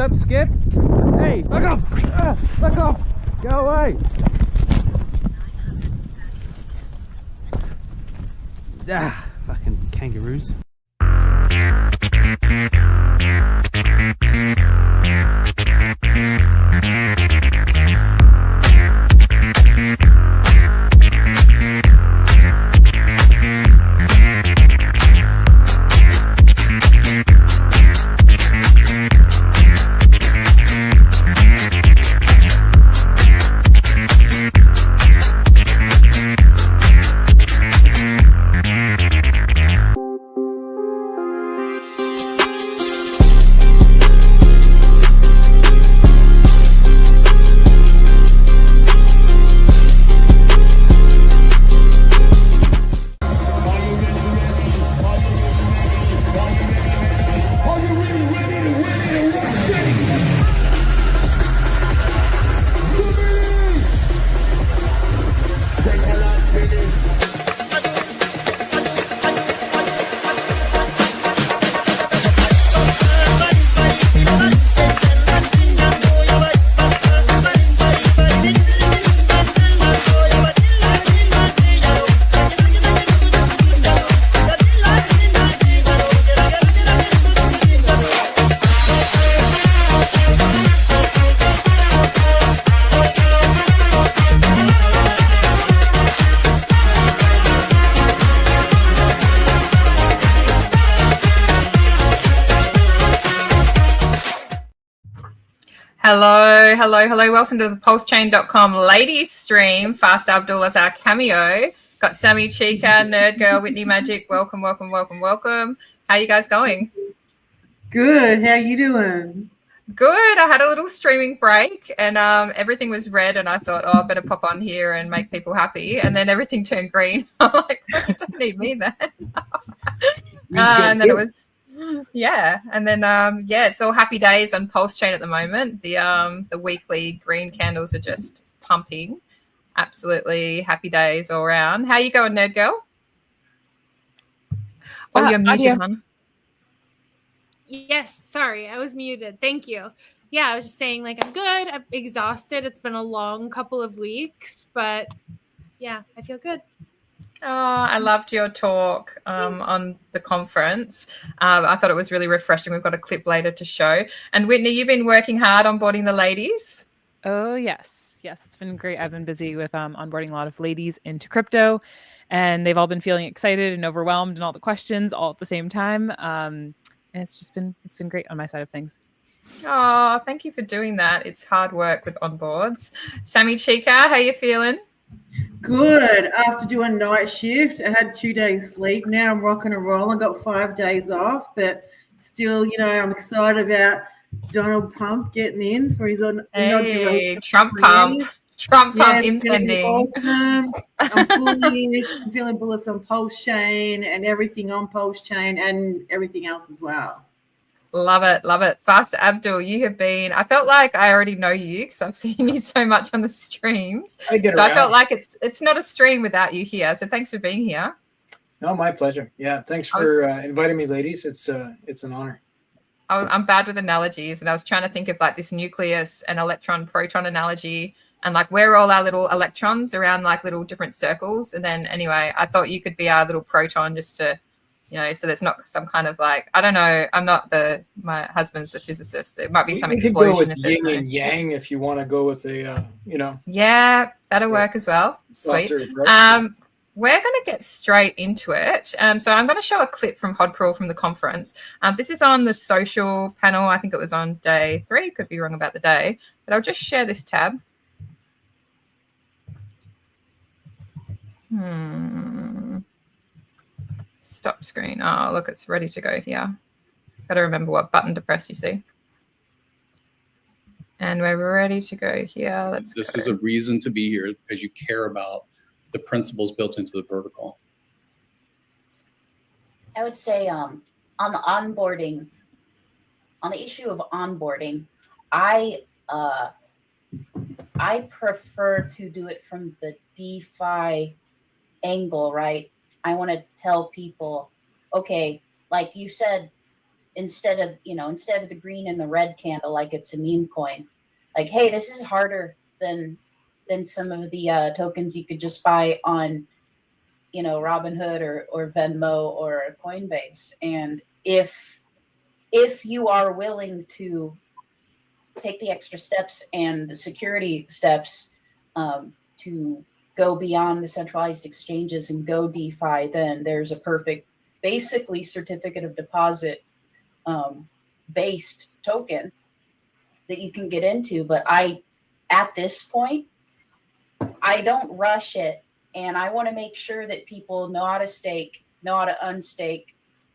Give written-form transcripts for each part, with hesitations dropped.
up, Skip? Hey, fuck off! Fuck off! Go away! Fucking kangaroos. Hello. Welcome to the PulseChain.com ladies stream. Fast Abdul as our cameo. Got Sammy Chica, Nerd Girl, Whitney Magic. Welcome. How you guys going? Good. How you doing? Good. I had a little streaming break and everything was red and I thought, I better pop on here and make people happy. And then everything turned green. I'm like, I don't need me then. And then it was... and then it's all happy days on PulseChain at the moment. The weekly green candles are just pumping. Absolutely happy days all around. How you going, Nerd Girl? Oh, you're muted, hon. Yes, sorry, I was muted. Thank you. Yeah, I was just saying, like, I'm good. I'm exhausted. It's been a long couple of weeks, but yeah, I feel good. Oh, I loved your talk on the conference. I thought it was really refreshing. We've got a clip later to show. And Whitney, you've been working hard onboarding the ladies. Oh, yes. It's been great. I've been busy with onboarding a lot of ladies into crypto, and they've all been feeling excited and overwhelmed and all the questions all at the same time. And it's been great on my side of things. Oh, thank you for doing that. It's hard work with onboards. Sammy Chica, how you feeling? Good. After doing night shift, I had 2 days sleep. Now I'm rocking and rolling. I got 5 days off, but still, I'm excited about Donald Trump getting in for his inauguration. Trump pump impending. Awesome. I'm bullish. I'm feeling bullish on PulseChain and everything on PulseChain and everything else as well. Love it. Fast Abdul, you have been, I felt like I already know you because I've seen you so much on the streams. I felt like it's not a stream without you here. So thanks for being here. No, my pleasure. Yeah, thanks for inviting me, ladies. It's an honor. I'm bad with analogies, and I was trying to think of like this nucleus and electron proton analogy, and like we're all our little electrons around like little different circles. And then anyway, I thought you could be our little proton just to, so there's not some kind of like, I don't know. I'm not my husband's a physicist. There might be some explosion. You could go with yin and yang if you want to go with a, Yeah, that'll work as well. Sweet. We're going to get straight into it. So I'm going to show a clip from Hodpril from the conference. This is on the social panel. I think it was on day 3. Could be wrong about the day. But I'll just share this tab. Stop screen. Oh, look, it's ready to go here. Got to remember what button to press, you see. And we're ready to go here. This is a reason to be here because you care about the principles built into the protocol. I would say on the onboarding, on the issue of onboarding, I prefer to do it from the DeFi angle, right? I want to tell people, okay, like you said, instead of the green and the red candle, like it's a meme coin. Like, hey, this is harder than some of the tokens you could just buy on, Robinhood or Venmo or Coinbase. And if you are willing to take the extra steps and the security steps to go beyond the centralized exchanges and go DeFi, then there's a perfect, basically certificate of deposit based token that you can get into. But at this point, I don't rush it. And I want to make sure that people know how to stake, know how to unstake,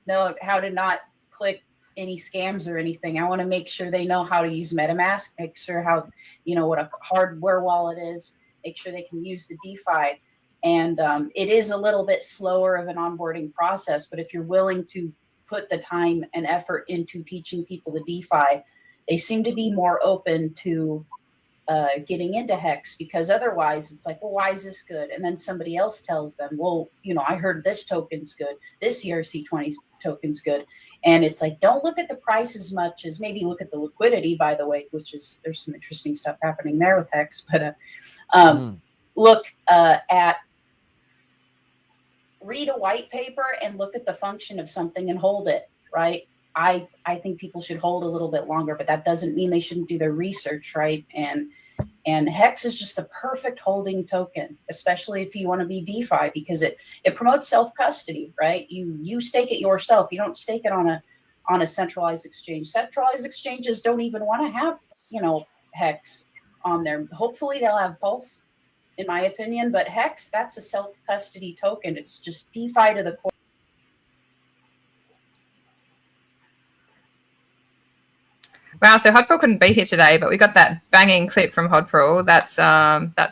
know how to not click any scams or anything. I want to make sure they know how to use MetaMask, make sure how, what a hardware wallet is, make sure they can use the DeFi. And it is a little bit slower of an onboarding process, but if you're willing to put the time and effort into teaching people the DeFi, they seem to be more open to getting into Hex, because otherwise it's like, well, why is this good? And then somebody else tells them, well, I heard this token's good, this ERC20 token's good. And it's like, don't look at the price as much as maybe look at the liquidity, by the way, there's some interesting stuff happening there with Hex, but look at, read a white paper and look at the function of something and hold it, right? I think people should hold a little bit longer, but that doesn't mean they shouldn't do their research, right? And Hex is just the perfect holding token, especially if you want to be DeFi, because it promotes self-custody, right? You stake it yourself. You don't stake it on a centralized exchange. Centralized exchanges don't even want to have, Hex on there. Hopefully they'll have Pulse, in my opinion, but Hex, that's a self-custody token. It's just DeFi to the core. Wow, so Hodpril couldn't be here today, but we got that banging clip from Hodpril. That's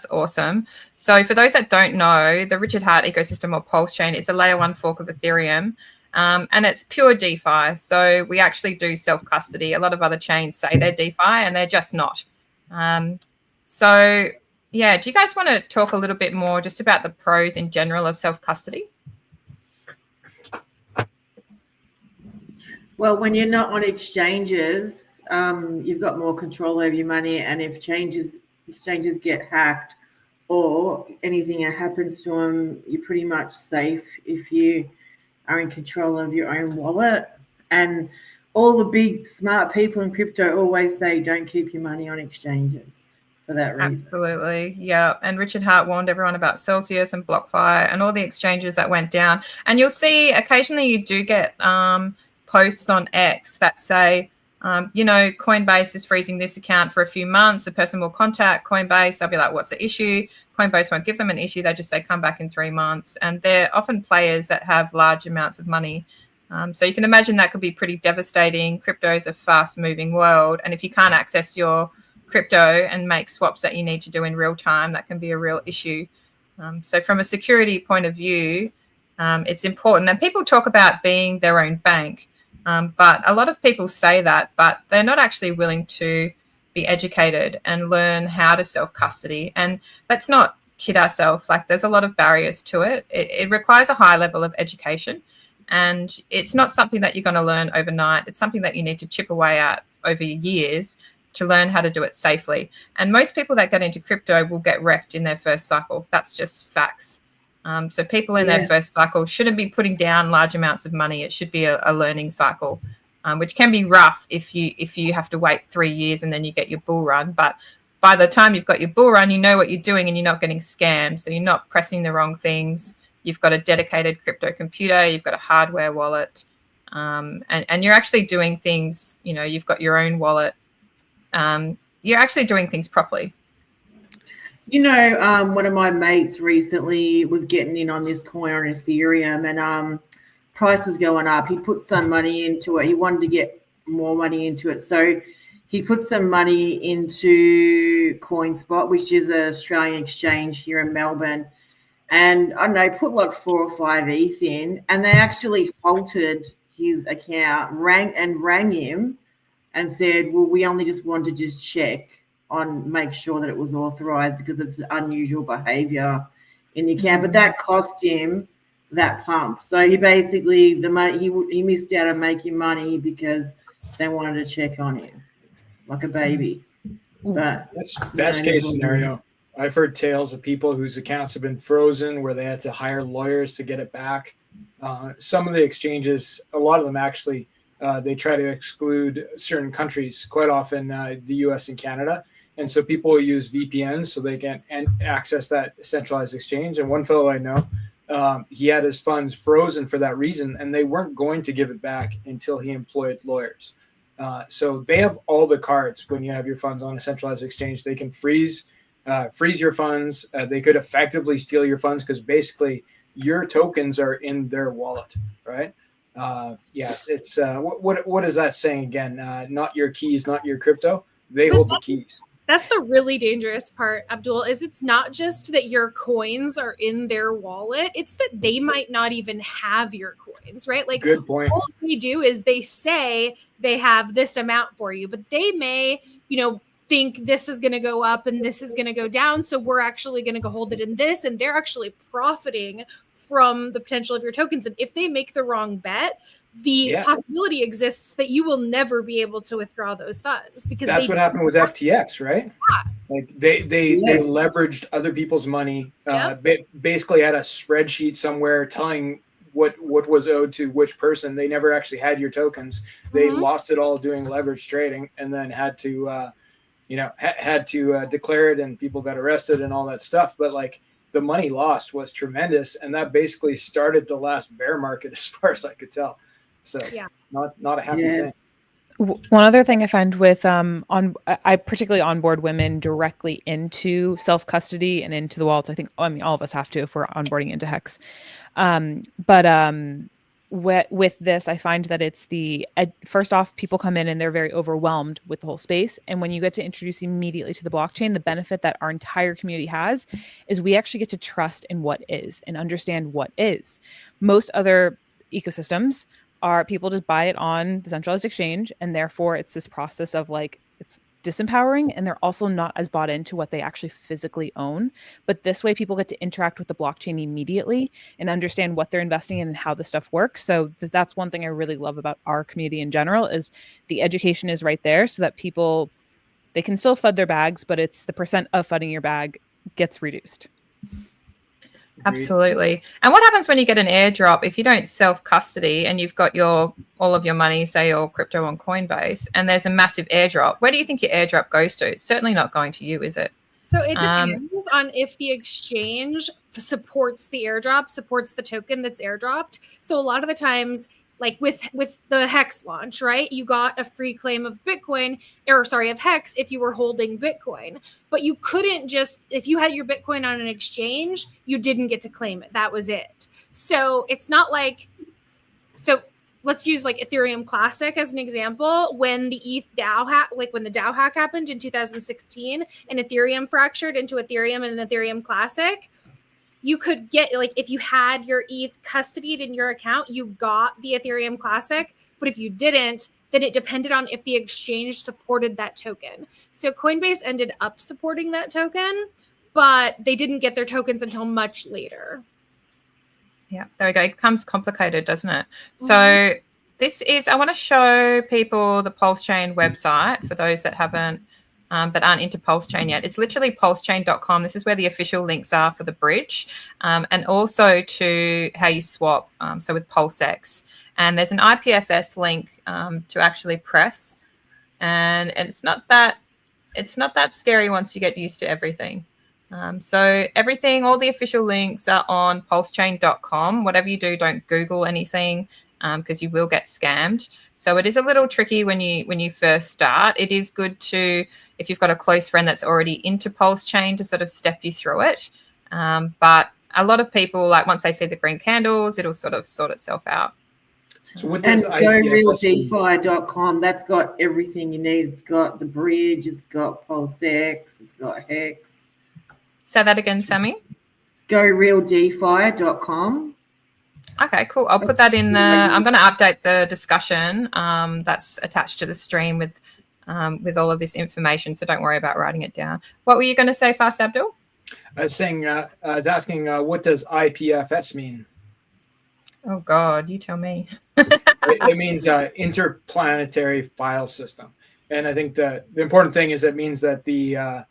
awesome. So for those that don't know, the Richard Hart ecosystem, or PulseChain, is a layer 1 fork of Ethereum, and it's pure DeFi. So we actually do self-custody. A lot of other chains say they're DeFi, and they're just not. So yeah, do you guys want to talk a little bit more just about the pros in general of self-custody? Well, when you're not on exchanges, you've got more control over your money, and if exchanges get hacked or anything that happens to them, you're pretty much safe if you are in control of your own wallet. And all the big smart people in crypto always say don't keep your money on exchanges for that reason. Absolutely, yeah. And Richard Hart warned everyone about Celsius and BlockFi and all the exchanges that went down. And you'll see occasionally you do get posts on X that say, Coinbase is freezing this account for a few months. The person will contact Coinbase. They'll be like, what's the issue? Coinbase won't give them an issue. They just say, come back in 3 months. And they're often players that have large amounts of money. So you can imagine that could be pretty devastating. Crypto is a fast moving world. And if you can't access your crypto and make swaps that you need to do in real time, that can be a real issue. So from a security point of view, it's important. And people talk about being their own bank. But a lot of people say that, but they're not actually willing to be educated and learn how to self-custody. And let's not kid ourselves, like there's a lot of barriers to it. It requires a high level of education, and it's not something that you're going to learn overnight. It's something that you need to chip away at over years to learn how to do it safely. And most people that get into crypto will get wrecked in their first cycle. That's just facts. So people in their first cycle shouldn't be putting down large amounts of money. It should be a learning cycle, which can be rough if you have to wait 3 years and then you get your bull run. But by the time you've got your bull run, you know what you're doing and you're not getting scammed. So you're not pressing the wrong things. You've got a dedicated crypto computer. You've got a hardware wallet, and you're actually doing things. You've got your own wallet. You're actually doing things properly. One of my mates recently was getting in on this coin on Ethereum, and price was going up. He put some money into it. He wanted to get more money into it. So he put some money into CoinSpot, which is an Australian exchange here in Melbourne. And I don't know, put like 4 or 5 ETH in, and they actually halted his account, rang him and said, well, we only just want to just check on make sure that it was authorized because it's unusual behavior in the account. But that cost him that pump. So he basically the money he missed out on making money because they wanted to check on him like a baby. But that's best case scenario. I've heard tales of people whose accounts have been frozen where they had to hire lawyers to get it back. Some of the exchanges, a lot of them actually, they try to exclude certain countries, quite often the US and Canada. And so people will use VPNs so they can access that centralized exchange. And one fellow I know, he had his funds frozen for that reason, and they weren't going to give it back until he employed lawyers. So they have all the cards when you have your funds on a centralized exchange. They can freeze your funds. They could effectively steal your funds because basically your tokens are in their wallet, right? It's what is that saying again? Not your keys, not your crypto. They hold the keys. That's the really dangerous part, Abdul, is it's not just that your coins are in their wallet, it's that they might not even have your coins, right? Like, good point. All they do is they say they have this amount for you, but they may, think this is going to go up and this is going to go down. So we're actually going to go hold it in this, and they're actually profiting from the potential of your tokens. And if they make the wrong bet, the possibility exists that you will never be able to withdraw those funds because that's what happened with FTX, right? Yeah. Like they leveraged other people's money, basically had a spreadsheet somewhere telling what was owed to which person. They never actually had your tokens. They lost it all doing leverage trading, and then had to declare it, and people got arrested and all that stuff. But like the money lost was tremendous, and that basically started the last bear market as far as I could tell. So not a happy thing. One other thing I find with I particularly onboard women directly into self-custody and into the wallets. I mean all of us have to if we're onboarding into Hex. With this, I find that it's first off, people come in and they're very overwhelmed with the whole space. And when you get to introduce immediately to the blockchain, the benefit that our entire community has is we actually get to trust in what is and understand what is. Most other ecosystems are people just buy it on the centralized exchange, and therefore it's this process of like it's disempowering, and they're also not as bought into what they actually physically own. But this way people get to interact with the blockchain immediately and understand what they're investing in and how the stuff works. So that's one thing I really love about our community in general is the education is right there so that people, they can still FUD their bags, but it's the percent of FUDding your bag gets reduced. Absolutely. And what happens when you get an airdrop if you don't self-custody and you've got all of your money, say your crypto on Coinbase, and there's a massive airdrop? Where do you think your airdrop goes to? It's certainly not going to you, is it? So it depends on if the exchange supports the airdrop, supports the token that's airdropped. So a lot of the times, like with the Hex launch, right? You got a free claim of of Hex if you were holding Bitcoin. But you couldn't if you had your Bitcoin on an exchange, you didn't get to claim it. That was it. So it's not like, let's use like Ethereum Classic as an example. When the DAO hack, when the DAO hack happened in 2016 and Ethereum fractured into Ethereum and Ethereum Classic, you could get, if you had your ETH custodied in your account, you got the Ethereum Classic. But if you didn't, then it depended on if the exchange supported that token. So Coinbase ended up supporting that token, but they didn't get their tokens until much later. Yeah, there we go. It becomes complicated, doesn't it? Mm-hmm. So I want to show people the PulseChain website for those that haven't, that aren't into PulseChain yet. It's literally pulsechain.com. This is where the official links are for the bridge, and also to how you swap. So with PulseX, and there's an IPFS link to actually press, and it's not that scary once you get used to everything. So everything, all the official links are on pulsechain.com. Whatever you do, don't Google anything because you will get scammed. So it is a little tricky when you first start. It is good to, if you've got a close friend that's already into PulseChain, to sort of step you through it. But a lot of people, once they see the green candles, it'll sort of sort itself out. So what does GoRealDefi.com, that's got everything you need. It's got the bridge, it's got PulseX, it's got Hex. Say that again, Sammy. GoRealDefi.com. Okay, cool. I'll put that in I'm going to update the discussion that's attached to the stream with all of this information. So don't worry about writing it down. What were you going to say fast, Abdul? I was saying, I was asking, what does IPFS mean? Oh God, you tell me. It means interplanetary file system, and I think the important thing is it means that the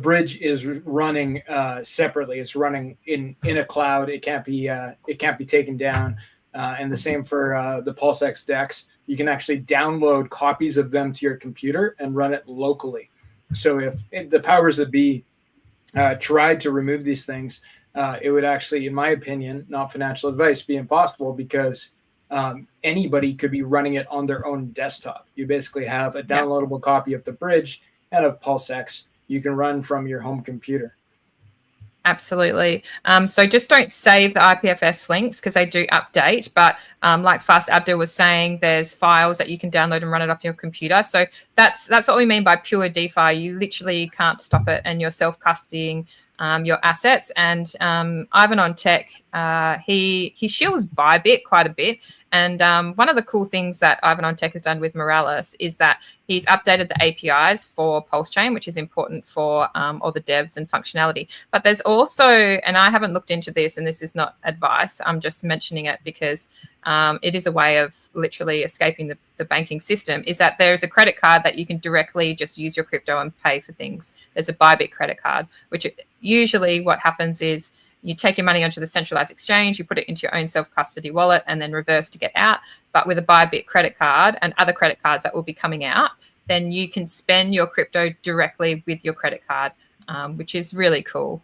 bridge is running separately. It's running in a cloud. It can't be taken down. And the same for the PulseX decks. You can actually download copies of them to your computer and run it locally. So if the powers that be tried to remove these things, it would actually, in my opinion, not financial advice, be impossible, because anybody could be running it on their own desktop. You basically have a downloadable copy of the bridge and of PulseX you can run from your home computer. Absolutely. So just don't save the IPFS links because they do update. But like Fast Abdul was saying, there's files that you can download and run it off your computer. So that's what we mean by pure DeFi. You literally can't stop it, and you're self-custodying your assets. And Ivan on Tech, he shields Bybit quite a bit. And one of the cool things that Ivan on Tech has done with Morales is that he's updated the APIs for PulseChain, which is important for all the devs and functionality. But there's also, and I haven't looked into this, and this is not advice, I'm just mentioning it because it is a way of literally escaping the banking system, is that there's a credit card that you can directly just use your crypto and pay for things. There's a Bybit credit card, which usually what happens is you take your money onto the centralized exchange, you put it into your own self-custody wallet, and then reverse to get out. But with a Bybit credit card and other credit cards that will be coming out, then you can spend your crypto directly with your credit card, which is really cool.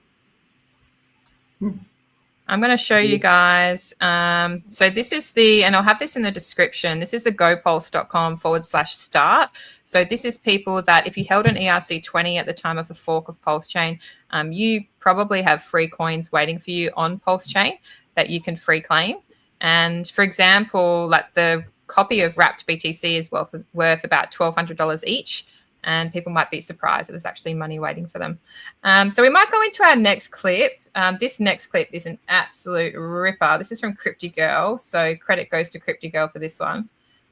I'm going to show you guys. So this is and I'll have this in the description. This is the gopulse.com/start. So this is people that if you held an ERC20 at the time of the fork of PulseChain, you probably have free coins waiting for you on PulseChain that you can free claim. And for example, like the copy of Wrapped BTC is worth about $1,200 each. And people might be surprised that there's actually money waiting for them. So we might go into our next clip. This next clip is an absolute ripper. This is from CryptoGirl. So credit goes to CryptoGirl for this one.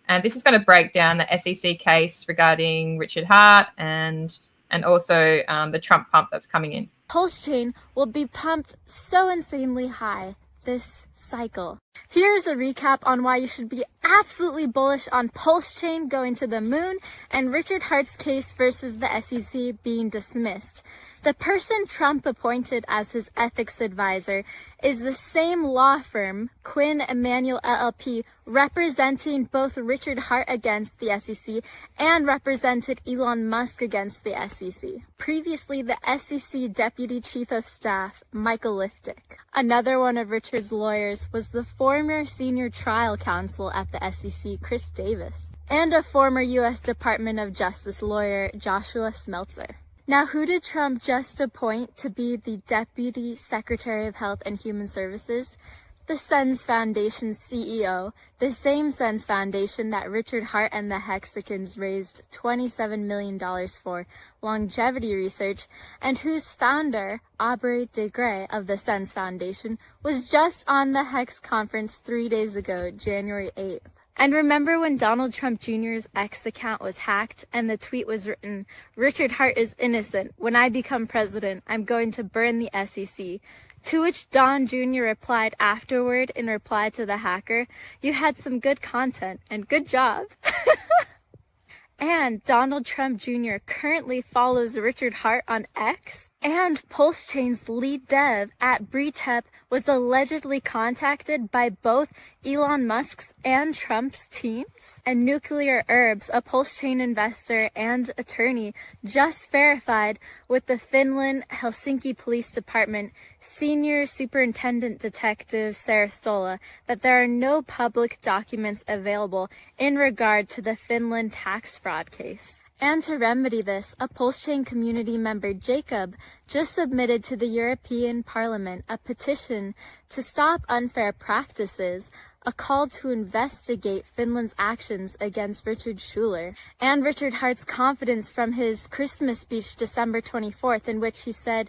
And this is going to break down the SEC case regarding Richard Hart and also the Trump pump that's coming in. PulseChain will be pumped so insanely high this cycle. Here's a recap on why you should be absolutely bullish on PulseChain going to the moon and Richard Hart's case versus the SEC being dismissed. The person Trump appointed as his ethics advisor is the same law firm, Quinn Emanuel LLP, representing both Richard Hart against the SEC and represented Elon Musk against the SEC. Previously, the SEC Deputy Chief of Staff, Michael Liftick. Another one of Richard's lawyers was the former senior trial counsel at the SEC, Chris Davis, and a former U.S. Department of Justice lawyer, Joshua Smeltzer. Now, who did Trump just appoint to be the Deputy Secretary of Health and Human Services? The SENS Foundation CEO, the same SENS Foundation that Richard Hart and the Hexicans raised $27 million for longevity research, and whose founder, Aubrey de Grey of the SENS Foundation, was just on the Hex conference 3 days ago, January 8th. And remember when Donald Trump Jr.'s X account was hacked and the tweet was written, "Richard Hart is innocent. When I become president, I'm going to burn the SEC." To which Don Jr. replied afterward in reply to the hacker, "You had some good content and good job." And Donald Trump Jr. currently follows Richard Hart on X. And PulseChain's lead dev at Bretep was allegedly contacted by both Elon Musk's and Trump's teams. And Nuclear Herbs, a PulseChain investor and attorney, just verified with the Finland Helsinki Police Department Senior Superintendent Detective Sarah Stola that there are no public documents available in regard to the Finland tax fraud case. And to remedy this, a PulseChain community member, Jacob, just submitted to the European Parliament a petition to stop unfair practices, a call to investigate Finland's actions against Richard Schuler, and Richard Hart's confidence from his Christmas speech December 24th, in which he said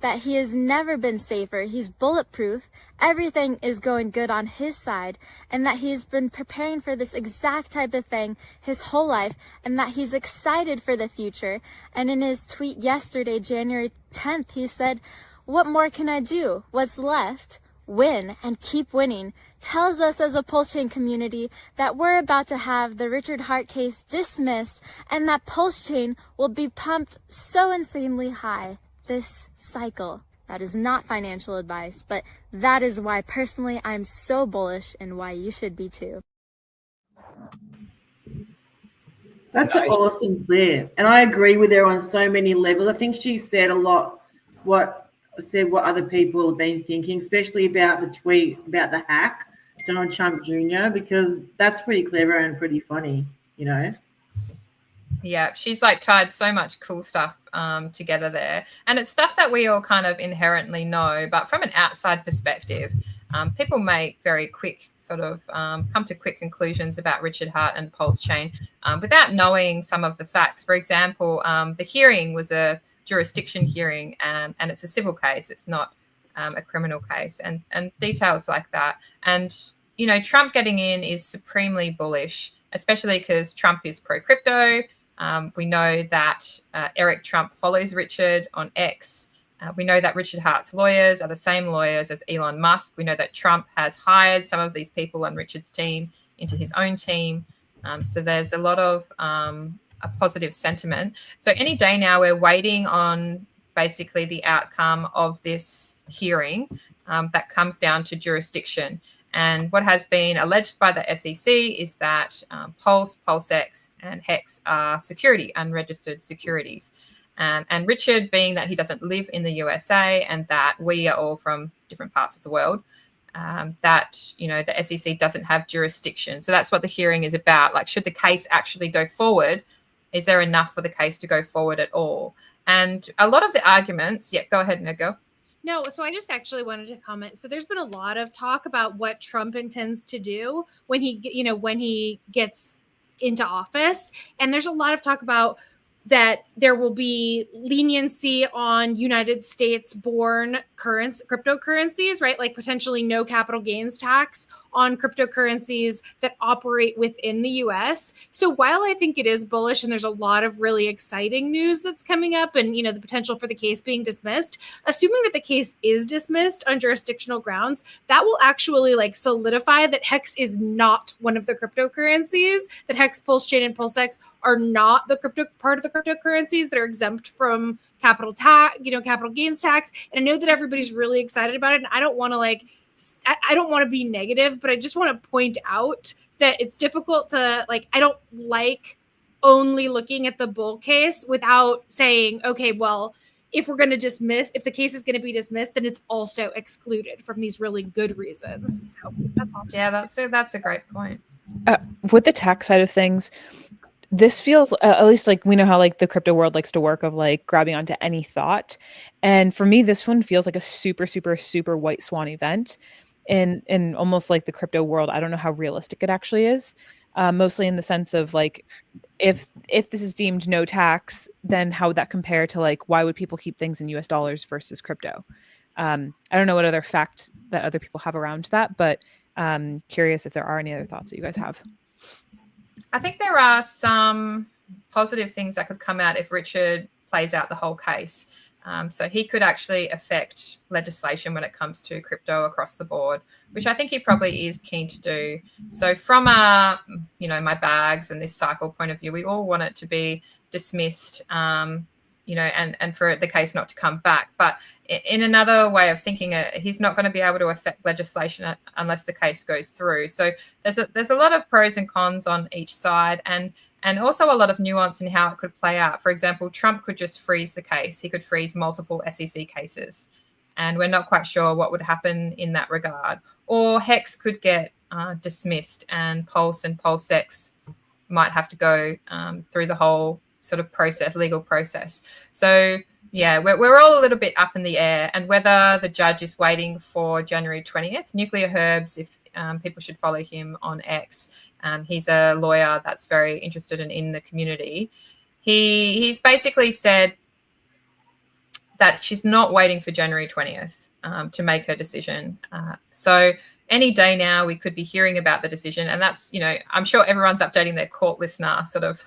that he has never been safer, he's bulletproof, everything is going good on his side, and that he's been preparing for this exact type of thing his whole life, and that he's excited for the future. And in his tweet yesterday, January 10th, he said, "What more can I do? What's left? win and keep winning tells us as a PulseChain community that we're about to have the Richard Hart case dismissed and that PulseChain will be pumped so insanely high this cycle. That is not financial advice, but that is why personally I'm so bullish and why you should be too. That's an awesome clip. And I agree with her on so many levels. I think she said a lot what other people have been thinking, especially about the tweet about the hack, Donald Trump Jr., because that's pretty clever and pretty funny, you know? Yeah, she's like tied so much cool stuff together there. And it's stuff that we all kind of inherently know, but from an outside perspective, people make very quick sort of come to quick conclusions about Richard Hart and PulseChain without knowing some of the facts. For example, the hearing was a jurisdiction hearing and it's a civil case. It's not a criminal case and details like that. And, you know, Trump getting in is supremely bullish, especially because Trump is pro-crypto. We know that Eric Trump follows Richard on X. We know that Richard Hart's lawyers are the same lawyers as Elon Musk. We know that Trump has hired some of these people on Richard's team into his own team. So there's a lot of a positive sentiment. So any day now we're waiting on basically the outcome of this hearing that comes down to jurisdiction. And what has been alleged by the SEC is that Pulse, PulseX, and Hex are unregistered securities. And Richard, being that he doesn't live in the USA and that we are all from different parts of the world, that, you know, the SEC doesn't have jurisdiction. So that's what the hearing is about. Like, should the case actually go forward? Is there enough for the case to go forward at all? And a lot of the arguments, yeah, go ahead, Nego. No, so I just actually wanted to comment. So there's been a lot of talk about what Trump intends to do when he gets into office. And there's a lot of talk about that there will be leniency on United States born cryptocurrencies, right? Like potentially no capital gains tax on cryptocurrencies that operate within the US. So while I think it is bullish and there's a lot of really exciting news that's coming up and, you know, the potential for the case being dismissed, assuming that the case is dismissed on jurisdictional grounds, that will actually like solidify that Hex is not one of the cryptocurrencies, that Hex, PulseChain, and PulseX are not the part of the cryptocurrencies that are exempt from capital gains tax. And I know that everybody's really excited about it. And I don't want to be negative, but I just want to point out that it's difficult to I don't like only looking at the bull case without saying, okay, well, if the case is going to be dismissed, then it's also excluded from these really good reasons. So that's all. Yeah, that's a great point. With the tax side of things, this feels at least like we know how like the crypto world likes to work of like grabbing onto any thought. And for me, this one feels like a super, super, super white swan event in almost like the crypto world. I don't know how realistic it actually is. Mostly in the sense of like, if this is deemed no tax, then how would that compare to like, why would people keep things in US dollars versus crypto? I don't know what other fact that other people have around that, but curious if there are any other thoughts that you guys have. I think there are some positive things that could come out if Richard plays out the whole case. So he could actually affect legislation when it comes to crypto across the board, which I think he probably is keen to do. So from my bags and this cycle point of view, we all want it to be dismissed, and for the case not to come back. But in another way of thinking, he's not going to be able to affect legislation unless the case goes through. So there's a lot of pros and cons on each side, and also a lot of nuance in how it could play out. For example, Trump could just freeze the case. He could freeze multiple SEC cases, and we're not quite sure what would happen in that regard. Or Hex could get dismissed, and Pulse and PulseX might have to go through the whole sort of legal process. So yeah, we're all a little bit up in the air, and whether the judge is waiting for January 20th. Nuclear Herbs, if people should follow him on X. He's a lawyer that's very interested in the community. He's basically said that she's not waiting for January 20th to make her decision. So any day now we could be hearing about the decision, and that's, I'm sure everyone's updating their court listener sort of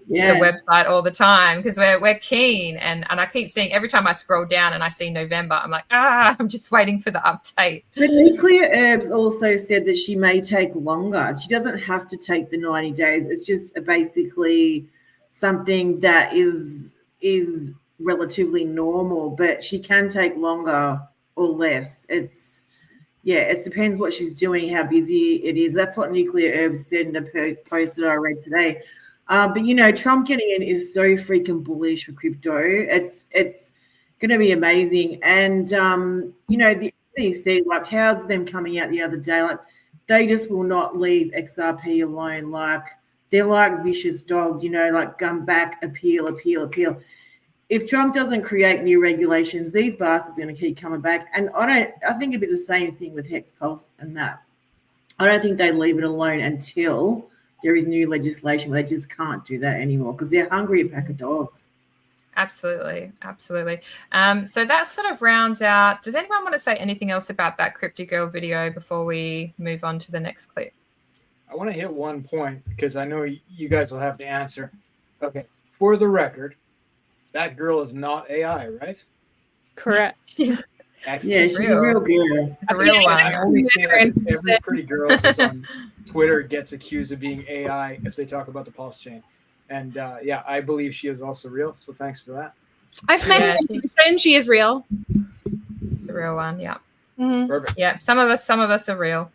Yeah. the website all the time because we're keen, and I keep seeing every time I scroll down and I see November, I'm like, I'm just waiting for the update. But Nuclear Herbs also said that she may take longer. She doesn't have to take the 90 days. It's just basically something that is relatively normal, but she can take longer or less. It depends what she's doing, how busy it is. That's what Nuclear Herbs said in a post that I read today. But Trump getting in is so freaking bullish for crypto. It's going to be amazing. And the SEC, like, how's them coming out the other day? Like, they just will not leave XRP alone. Like, they're like vicious dogs. Like, come back, appeal. If Trump doesn't create new regulations, these bastards are going to keep coming back. And I think it'd be the same thing with Hex Pulse and that. I don't think they leave it alone until there is new legislation. They just can't do that anymore because they're hungry, a pack of dogs. Absolutely. So that sort of rounds out. Does anyone want to say anything else about that Crypto Girl video before we move on to the next clip? I want to hit one point because I know you guys will have to answer. Okay, for the record, that girl is not AI, right? Correct. She's a real girl. It's a real one. I only say that because every pretty girl who's on Twitter gets accused of being AI if they talk about the PulseChain. And I believe she is also real. So thanks for that. I've met her and she is real. It's a real one, yeah. Mm-hmm. Perfect. Yeah, some of us are real.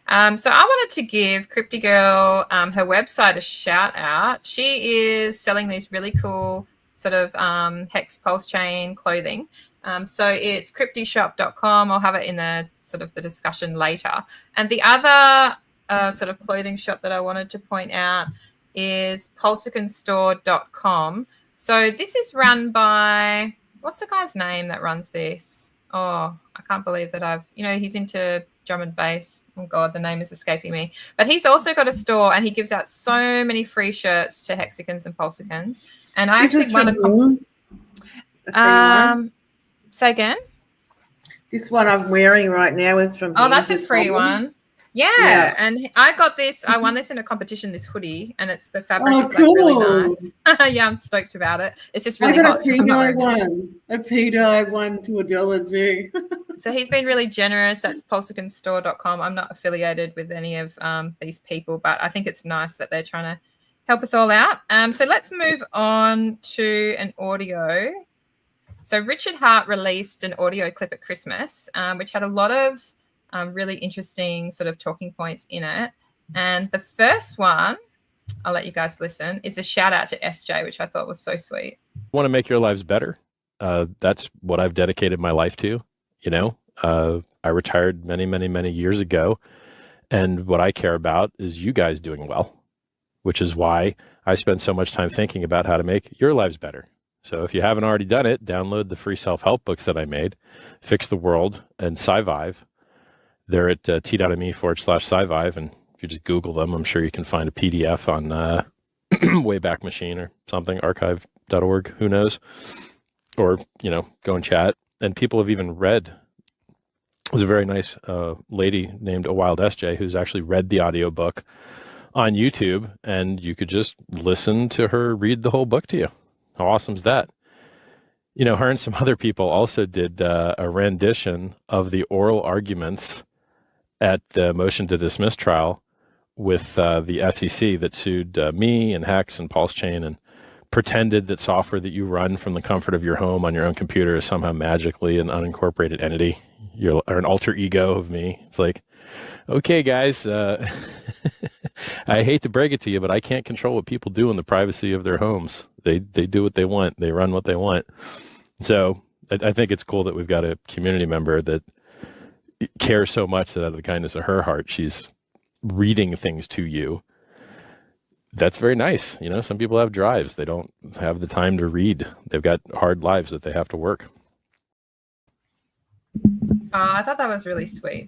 So I wanted to give Crypto Girl her website a shout out. She is selling these really cool sort of Hex PulseChain clothing. So it's cryptoshop.com. I'll have it in the sort of the discussion later. And the other sort of clothing shop that I wanted to point out is pulsecanstore.com. So this is run by, what's the guy's name that runs this? Oh, I can't believe that he's into drum and bass. Oh God, the name is escaping me. But he's also got a store and he gives out so many free shirts to Hexicans and Pulsicans. And I actually won a say again? This one I'm wearing right now is from that's a free one. Yeah, and I got this. I won this in a competition, this hoodie, and the fabric is cool. like really nice. Yeah, I'm stoked about it. It's just really hot. I got a P-dye one to $1 too. So he's been really generous. That's pulsecanstore.com. I'm not affiliated with any of these people, but I think it's nice that they're trying to help us all out. So let's move on to an audio. So Richard Hart released an audio clip at Christmas, which had a lot of really interesting sort of talking points in it. And the first one, I'll let you guys listen, is a shout out to SJ, which I thought was so sweet. Want to make your lives better. That's what I've dedicated my life to. I retired many, many, many years ago. And what I care about is you guys doing well, which is why I spend so much time thinking about how to make your lives better. So if you haven't already done it, download the free self-help books that I made, Fix the World and SciVive. They're at t.me/SciVive. And if you just Google them, I'm sure you can find a PDF on Wayback Machine or something, archive.org, who knows? Or, go and chat. And people have even read. There's a very nice lady named AWildSJ who's actually read the audiobook on YouTube, and you could just listen to her read the whole book to you. How awesome is that? Her and some other people also did a rendition of the oral arguments at the motion to dismiss trial with the SEC that sued me and Hex and PulseChain and pretended that software that you run from the comfort of your home on your own computer is somehow magically an unincorporated entity. You're an alter ego of me. It's like, okay, guys, I hate to break it to you, but I can't control what people do in the privacy of their homes. They do what they want. They run what they want. So I think it's cool that we've got a community member that cares so much that out of the kindness of her heart, she's reading things to you. That's very nice. Some people have drives. They don't have the time to read. They've got hard lives that they have to work. I thought that was really sweet.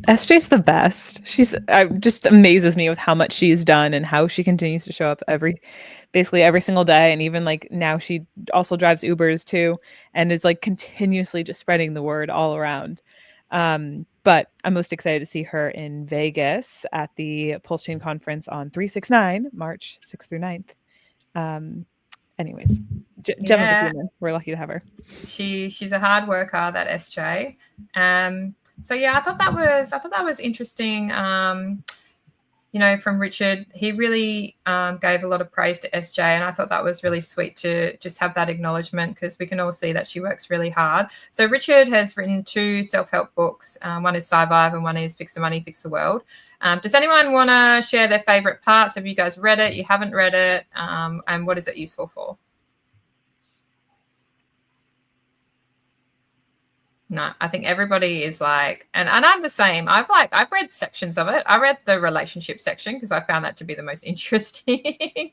SJ's the best. She's just amazes me with how much she's done and how she continues to show up basically every single day. And even like now she also drives Ubers too, and is like continuously just spreading the word all around. But I'm most excited to see her in Vegas at the PulseChain conference on 369, March 6th through 9th. Anyways, gem of a human. We're lucky to have her. She's a hard worker, that SJ. So yeah, I thought that was interesting. From Richard, he really gave a lot of praise to SJ, and I thought that was really sweet to just have that acknowledgement, because we can all see that she works really hard. So Richard has written 2 self-help books. One is Survive and one is Fix the Money, Fix the World. Does anyone want to share their favorite parts? Have you guys read it? You haven't read it? And what is it useful for? No, I think everybody is like, and I'm the same. I've read sections of it. I read the relationship section because I found that to be the most interesting.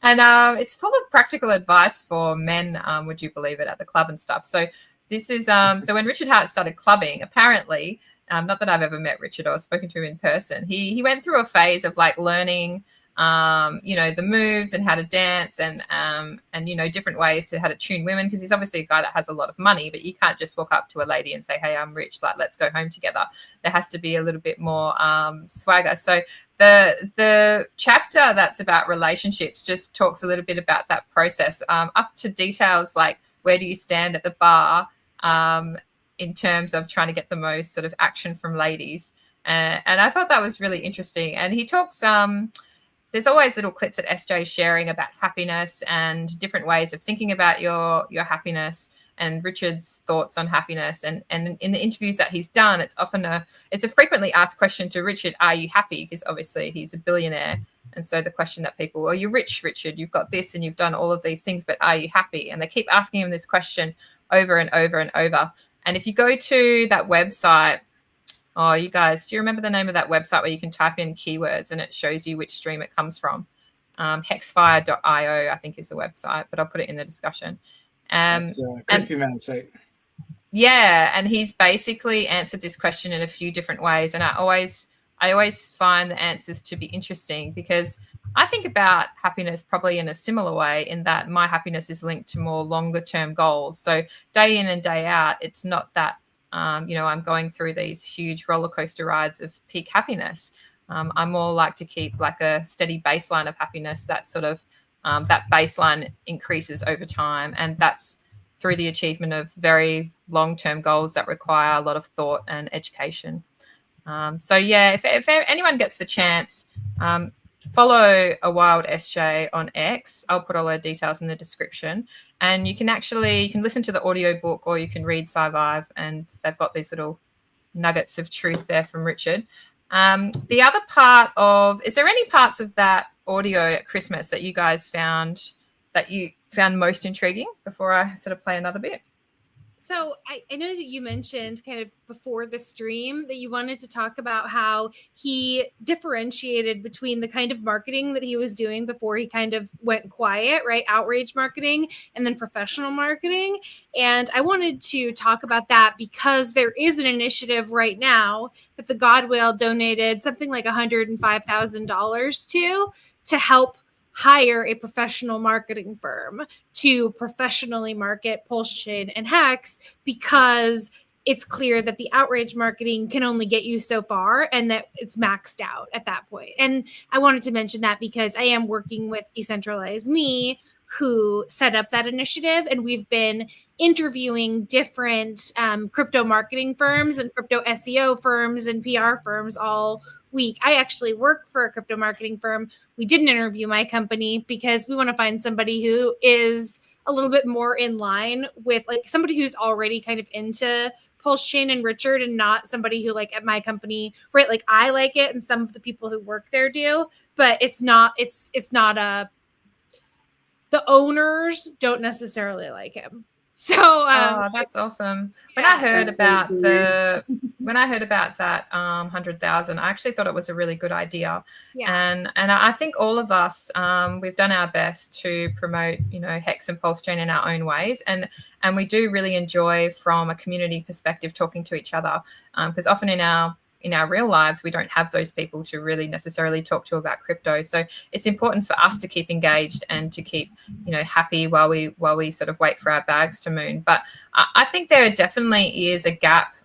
And it's full of practical advice for men, would you believe it, at the club and stuff. So this is so when Richard Hart started clubbing, apparently, not that I've ever met Richard or spoken to him in person, he went through a phase of like learning the moves and how to dance and different ways to how to tune women, because he's obviously a guy that has a lot of money, but you can't just walk up to a lady and say, hey, I'm rich, like, let's go home together. There has to be a little bit more swagger. So the chapter that's about relationships just talks a little bit about that process, up to details like where do you stand at the bar in terms of trying to get the most sort of action from ladies. And I thought that was really interesting. And he talks there's always little clips that SJ is sharing about happiness and different ways of thinking about your happiness, and Richard's thoughts on happiness. And in the interviews that he's done, it's a frequently asked question to Richard, are you happy? Because obviously he's a billionaire. And so the question that people, well, you're rich, Richard, you've got this and you've done all of these things, but are you happy? And they keep asking him this question over and over and over. And if you go to that website, oh, you guys, do you remember the name of that website where you can type in keywords and it shows you which stream it comes from? Hexfire.io, I think, is the website, but I'll put it in the discussion. It's Creepy Man site. Yeah, and he's basically answered this question in a few different ways. And I always find the answers to be interesting, because I think about happiness probably in a similar way, in that my happiness is linked to more longer term goals. So day in and day out, it's not that I'm going through these huge roller coaster rides of peak happiness. I more like to keep like a steady baseline of happiness that sort of that baseline increases over time. And that's through the achievement of very long-term goals that require a lot of thought and education. So yeah, if anyone gets the chance, follow AWildSJ on X. I'll put all her details in the description. And you can listen to the audio book, or you can read Survive, and they've got these little nuggets of truth there from Richard. The other part is there any parts of that audio at Christmas that you guys found most intriguing, before I sort of play another bit? So I know that you mentioned kind of before the stream that you wanted to talk about how he differentiated between the kind of marketing that he was doing before he kind of went quiet, right? Outrage marketing, and then professional marketing. And I wanted to talk about that because there is an initiative right now that the God Whale donated something like $105,000 to help hire a professional marketing firm to professionally market PulseChain and Hex, because it's clear that the outrage marketing can only get you so far and that it's maxed out at that point. And I wanted to mention that because I am working with Decentralize Me, who set up that initiative, and we've been interviewing different crypto marketing firms and crypto SEO firms and PR firms all week. I actually work for a crypto marketing firm. We didn't interview my company because we want to find somebody who is a little bit more in line with, like, somebody who's already kind of into PulseChain and Richard, and not somebody who, like, at my company, right, like, I like it and some of the people who work there do, but it's not the owners don't necessarily like him. So that's awesome. When I heard about that 100,000, I actually thought it was a really good idea. Yeah. And I think all of us, we've done our best to promote, Hex and PulseChain in our own ways, and we do really enjoy, from a community perspective, talking to each other, because often in our real lives, we don't have those people to really necessarily talk to about crypto. So it's important for us to keep engaged and to keep, happy while we sort of wait for our bags to moon. But I think there definitely is a gap,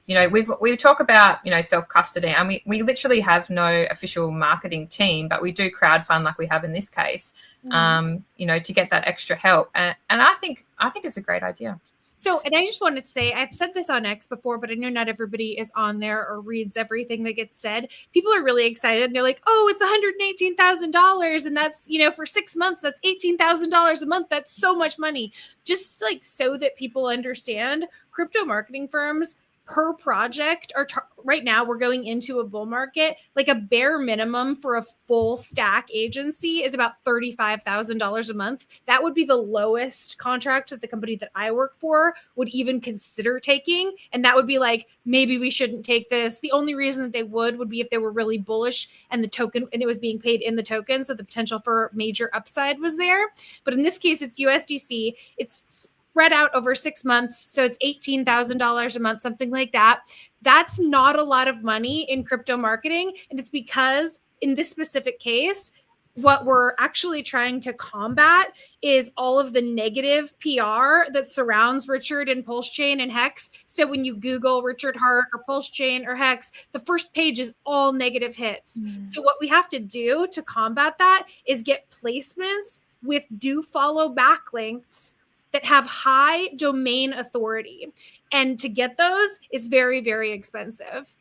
we talk about, self-custody, and we literally have no official marketing team, but we do crowdfund like we have in this case, to get that extra help. And I think it's a great idea. So, and I just wanted to say, I've said this on X before, but I know not everybody is on there or reads everything that gets said. People are really excited. They're like, oh, it's $118,000. And that's, for 6 months, that's $18,000 a month. That's so much money. Just like so that people understand, crypto marketing firms per project are right now we're going into a bull market. Like a bare minimum for a full stack agency is about $35,000 a month. That would be the lowest contract that the company that I work for would even consider taking. And that would be like, maybe we shouldn't take this. The only reason that they would be if they were really bullish and the token, and it was being paid in the token. So the potential for major upside was there. But in this case, it's USDC. It's spread out over 6 months. So it's $18,000 a month, something like that. That's not a lot of money in crypto marketing. And it's because in this specific case, what we're actually trying to combat is all of the negative PR that surrounds Richard and PulseChain and Hex. So when you Google Richard Hart or PulseChain or Hex, the first page is all negative hits. So what we have to do to combat that is get placements with do follow backlinks that have high domain authority. And to get those, it's very, very expensive.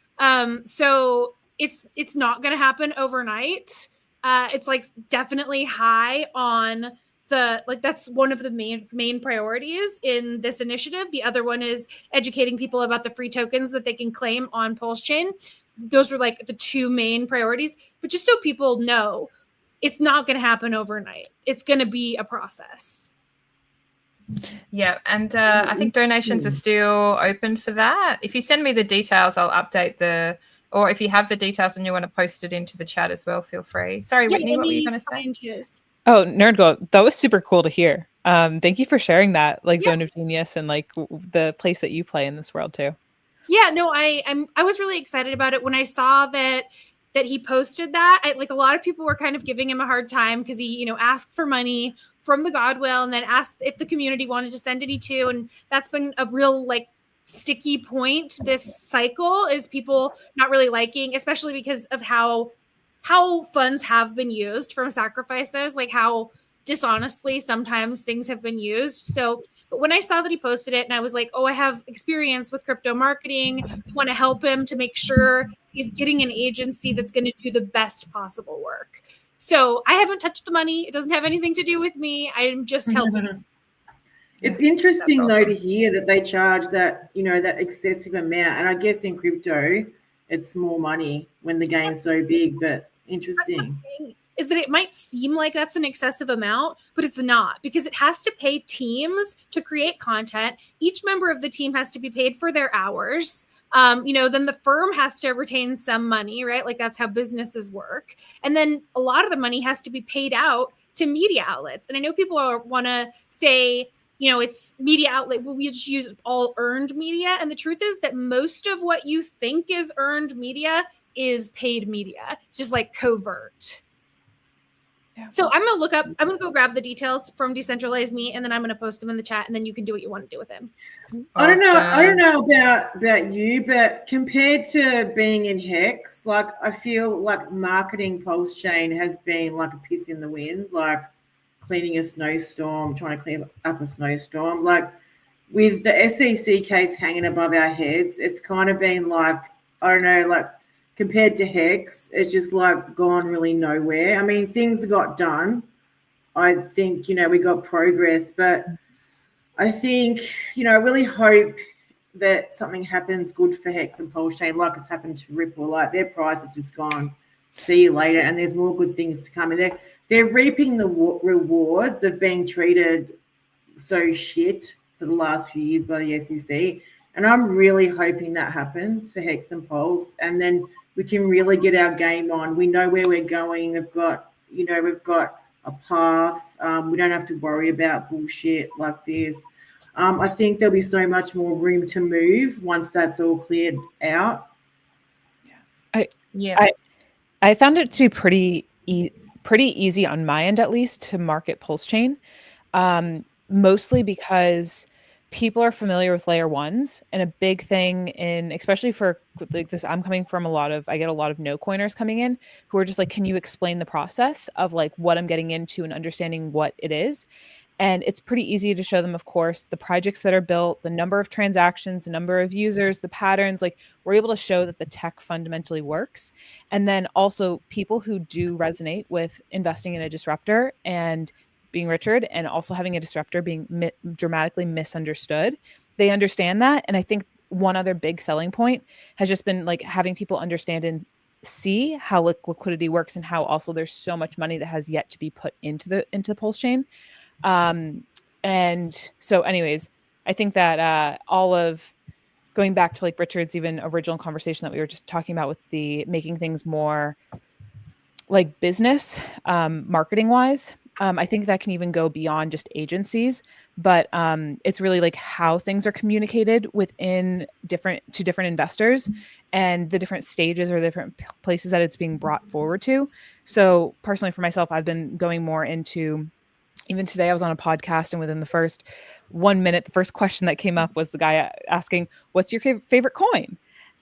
So it's not going to happen overnight. It's like definitely high on that's one of the main priorities in this initiative. The other one is educating people about the free tokens that they can claim on PulseChain. Those were like the two main priorities. But just so people know, it's not going to happen overnight. It's going to be a process. Yeah, and I think donations are still open for that. If you send me the details, I'll update or if you have the details and you want to post it into the chat as well, feel free. Sorry, Whitney, what were you going to say? Oh, NerdGirl, that was super cool to hear. Thank you for sharing that, Zone of Genius and the place that you play in this world too. Yeah, no, I was really excited about it when I saw that he posted that. A lot of people were kind of giving him a hard time because he, asked for money from the Godwill and then asked if the community wanted to send any too. And that's been a real sticky point this cycle, is people not really liking, especially because of how funds have been used from sacrifices, how dishonestly sometimes things have been used. So, but when I saw that he posted it and I was like, oh, I have experience with crypto marketing. I want to help him to make sure he's getting an agency that's going to do the best possible work. So I haven't touched the money. It doesn't have anything to do with me. I'm just helping. It's interesting though to hear that they charge that, that excessive amount. And I guess in crypto, it's more money when the game's so big, but interesting. Is that it might seem like that's an excessive amount, but it's not, because it has to pay teams to create content. Each member of the team has to be paid for their hours. Then the firm has to retain some money, right? That's how businesses work. And then a lot of the money has to be paid out to media outlets. And I know people want to say, it's media outlet. Well, we just use all earned media. And the truth is that most of what you think is earned media is paid media. It's just covert. Yeah. So I'm going to go grab the details from Decentralized Me, and then I'm going to post them in the chat, and then you can do what you want to do with them. I don't know about you, but compared to being in Hex, I feel like marketing PulseChain has been like a piss in the wind, cleaning a snowstorm, trying to clean up a snowstorm. With the SEC case hanging above our heads, it's kind of been compared to Hex, it's just gone really nowhere. I mean, things got done. I think, we got progress, but I think, I really hope that something happens good for Hex and PulseChain, like it's happened to Ripple. Their price has just gone, see you later, and there's more good things to come. And they're reaping the rewards of being treated so shit for the last few years by the SEC. And I'm really hoping that happens for Hex and Pulse. And then we can really get our game on. We know where we're going. We've got a path. We don't have to worry about bullshit like this. I think there'll be so much more room to move once that's all cleared out. I found it to be pretty easy on my end, at least, to market PulseChain, mostly because people are familiar with layer ones, and a big thing in, especially for like this, I'm coming from I get a lot of no coiners coming in who are just like, can you explain the process of like what I'm getting into and understanding what it is? And it's pretty easy to show them, of course, the projects that are built, the number of transactions, the number of users, the patterns. Like, we're able to show that the tech fundamentally works. And then also people who do resonate with investing in a disruptor and being Richard, and also having a disruptor being dramatically misunderstood. They understand that. And I think one other big selling point has just been like having people understand and see how liquidity works, and how also there's so much money that has yet to be put into PulseChain. And so anyways, I think that all of going back to like Richard's even original conversation that we were just talking about with the making things more like business, marketing wise, I think that can even go beyond just agencies, but it's really like how things are communicated within different investors and the different stages or different places that it's being brought forward to. So personally for myself, I've been going more into, even today I was on a podcast, and within the first 1 minute, the first question that came up was the guy asking, what's your favorite coin?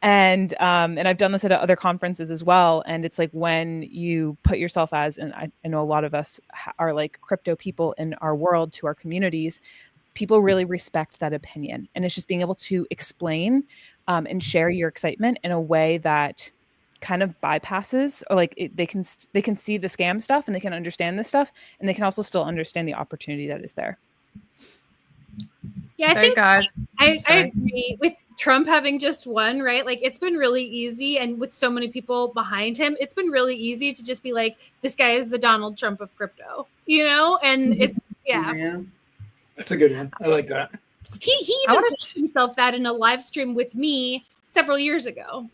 And I've done this at other conferences as well. And it's like when you put yourself as, and I know a lot of us are like crypto people in our world to our communities, people really respect that opinion. And it's just being able to explain and share your excitement in a way that kind of bypasses, or like they can see the scam stuff, and they can understand this stuff, and they can also still understand the opportunity that is there. Yeah, I So, think guys, I sorry. agree with Trump having just won, right? Like, it's been really easy, and with so many people behind him, it's been really easy to just be like, this guy is the Donald Trump of crypto, you know? And it's, yeah. That's a good one. I like that. He even told himself that in a live stream with me several years ago.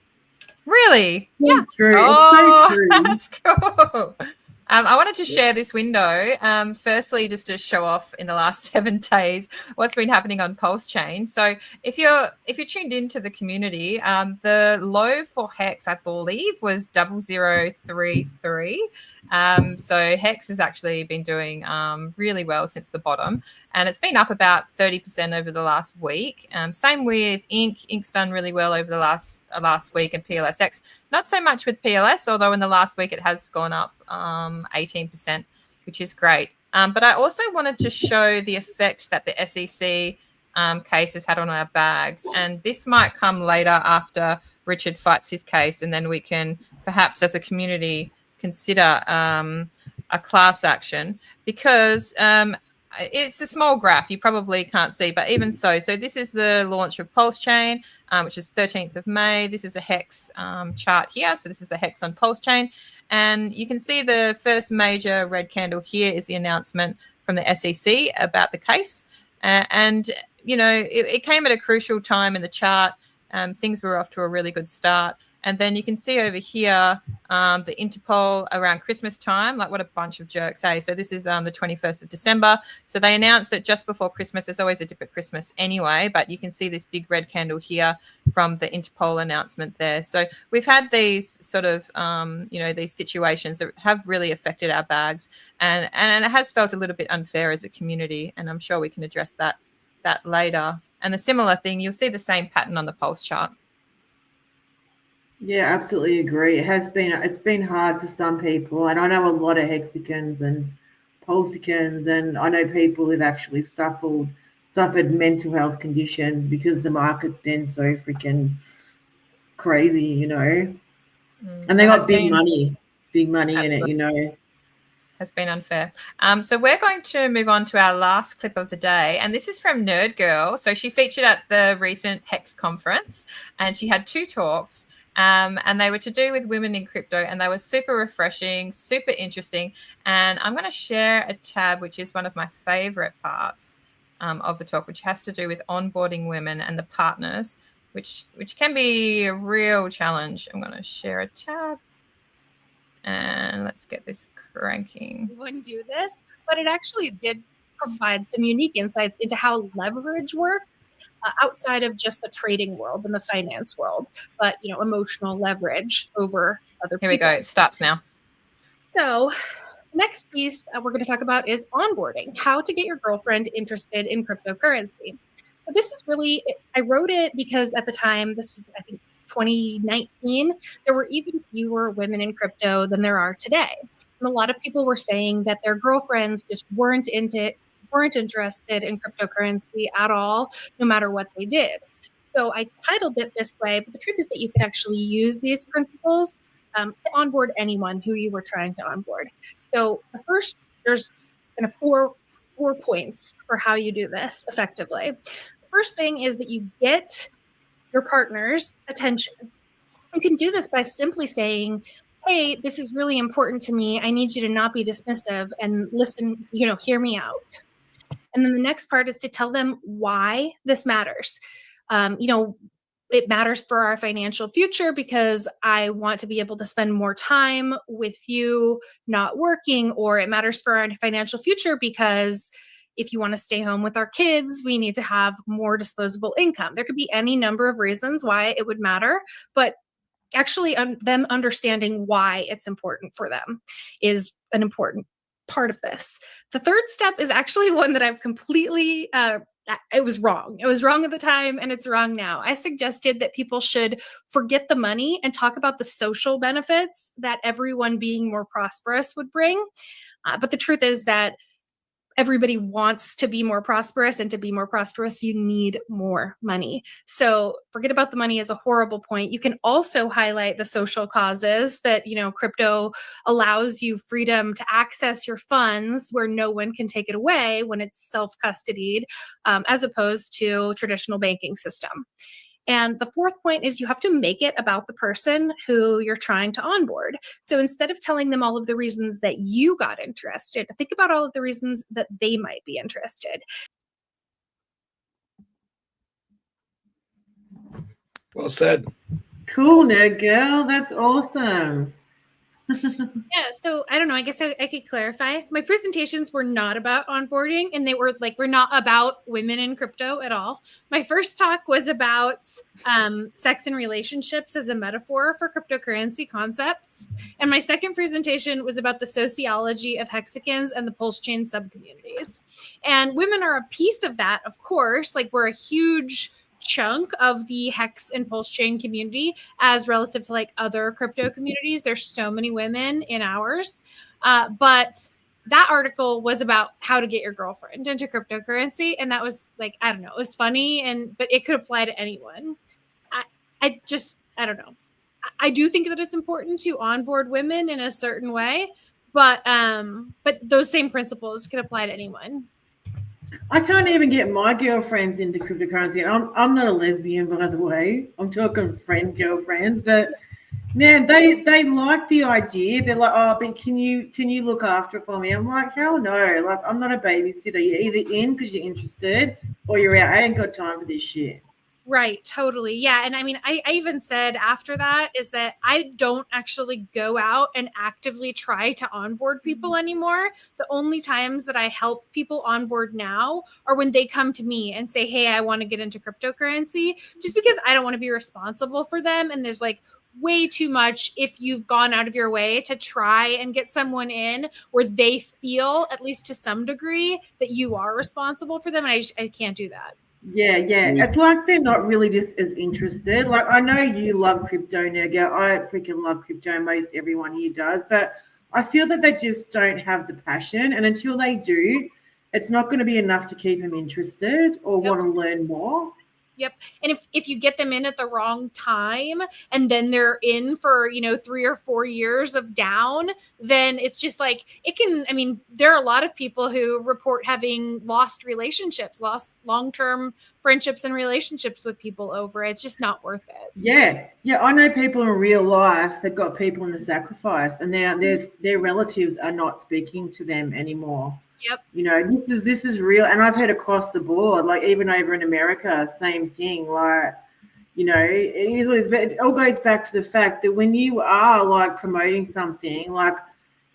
Really? Yeah. True. Oh, It's so true. that's cool. I wanted to share this window. Firstly, just to show off in the last 7 days what's been happening on PulseChain. So if you're tuned into the community, the low for Hex, I believe, was 0033. So Hex has actually been doing really well since the bottom, and it's been up about 30% over the last week. Same with Inc. Inc's done really well over the last week, and PLSX. Not so much with PLS, although in the last week it has gone up 18%, which is great. But I also wanted to show the effect that the SEC case has had on our bags. And this might come later after Richard fights his case, and then we can perhaps as a community consider a class action, because it's a small graph. You probably can't see, but even so this is the launch of PulseChain, which is 13th of May. This is a Hex chart here. So this is the Hex on PulseChain. And you can see the first major red candle here is the announcement from the SEC about the case. And, you know, it came at a crucial time in the chart. Things were off to a really good start. And then you can see over here the Interpol around Christmas time, like what a bunch of jerks, hey? So this is the 21st of December. So they announced it just before Christmas. There's always a dip at Christmas anyway, but you can see this big red candle here from the Interpol announcement there. So we've had these sort of, you know, these situations that have really affected our bags, and it has felt a little bit unfair as a community, and I'm sure we can address that later. And the similar thing, you'll see the same pattern on the Pulse chart. Yeah, absolutely agree. It's been hard for some people, and I know a lot of hexagons and pulsicans, and I know people who've actually suffered mental health conditions because the market's been so freaking crazy, you know. And they got big money in it, you know. Has been unfair. So we're going to move on to our last clip of the day, and this is from Nerd Girl. So she featured at the recent Hex conference, and she had 2 talks. And they were to do with women in crypto, and they were super refreshing, super interesting. And I'm going to share a tab, which is one of my favorite parts of the talk, which has to do with onboarding women and the partners, which can be a real challenge. I'm going to share a tab, and let's get this cranking. We wouldn't do this, but it actually did provide some unique insights into how leverage works. Outside of just the trading world and the finance world, but, you know, emotional leverage over other people. Here we go. It starts now. So next piece we're going to talk about is onboarding, how to get your girlfriend interested in cryptocurrency. But this is really, I wrote it because at the time, this was, I think, 2019, there were even fewer women in crypto than there are today. And a lot of people were saying that their girlfriends just weren't interested in cryptocurrency at all, no matter what they did. So I titled it this way, but the truth is that you can actually use these principles to onboard anyone who you were trying to onboard. So the first, there's kind of four points for how you do this effectively. The first thing is that you get your partner's attention. You can do this by simply saying, hey, this is really important to me. I need you to not be dismissive and listen, hear me out. And then the next part is to tell them why this matters. It matters for our financial future because I want to be able to spend more time with you not working, or it matters for our financial future because if you want to stay home with our kids, we need to have more disposable income. There could be any number of reasons why it would matter, but actually them understanding why it's important for them is an important part of this. The third step is actually one that I've completely, it was wrong. It was wrong at the time and it's wrong now. I suggested that people should forget the money and talk about the social benefits that everyone being more prosperous would bring. But the truth is that everybody wants to be more prosperous, and to be more prosperous, you need more money. So forget about the money is a horrible point. You can also highlight the social causes that, crypto allows you freedom to access your funds where no one can take it away when it's self-custodied, as opposed to traditional banking system. And the fourth point is you have to make it about the person who you're trying to onboard. So instead of telling them all of the reasons that you got interested, think about all of the reasons that they might be interested. Well said. Cool, nerd girl. That's awesome. Yeah, so I don't know. I guess I could clarify. My presentations were not about onboarding, and they were not about women in crypto at all. My first talk was about sex and relationships as a metaphor for cryptocurrency concepts. And my second presentation was about the sociology of hexagons and the PulseChain subcommunities. And women are a piece of that, of course. We're a huge chunk of the Hex and PulseChain community as relative to other crypto communities. There's so many women in ours. But that article was about how to get your girlfriend into cryptocurrency. And that was I don't know, it was funny, but it could apply to anyone. I don't know. I do think that it's important to onboard women in a certain way, but those same principles could apply to anyone. I can't even get my girlfriends into cryptocurrency. And I'm not a lesbian, by the way. I'm talking friend girlfriends, but man, they like the idea. They're like, oh, but can you look after it for me? I'm like, hell no. I'm not a babysitter. You're either in because you're interested or you're out. I ain't got time for this shit. Right, totally. Yeah. And I mean, I even said after that is that I don't actually go out and actively try to onboard people anymore. The only times that I help people onboard now are when they come to me and say, hey, I want to get into cryptocurrency, just because I don't want to be responsible for them. And there's way too much if you've gone out of your way to try and get someone in where they feel, at least to some degree, that you are responsible for them. And I can't do that. Yeah. It's like they're not really just as interested. I know you love crypto, Nega. I freaking love crypto. Most everyone here does. But I feel that they just don't have the passion. And until they do, it's not going to be enough to keep them interested or want to learn more. Yep. And if you get them in at the wrong time and then they're in for, 3 or 4 years of down, then it's just there are a lot of people who report having lost relationships, lost long-term friendships and relationships with people over it. It's just not worth it. Yeah. I know people in real life that got people in the sacrifice and their relatives are not speaking to them anymore. Yep. This is real. And I've heard across the board, even over in America, same thing. It is what it is. But it all goes back to the fact that when you are promoting something,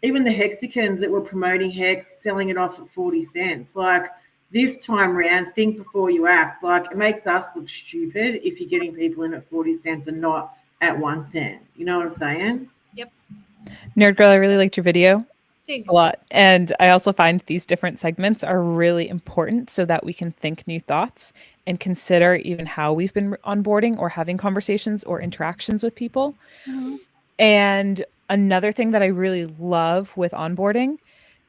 even the hexagons that were promoting Hex, selling it off at 40 cents, this time around, think before you act. It makes us look stupid if you're getting people in at 40 cents and not at 1 cent. You know what I'm saying? Yep. Nerd Girl, I really liked your video. Thanks. A lot. And I also find these different segments are really important so that we can think new thoughts and consider even how we've been onboarding or having conversations or interactions with people. And another thing that I really love with onboarding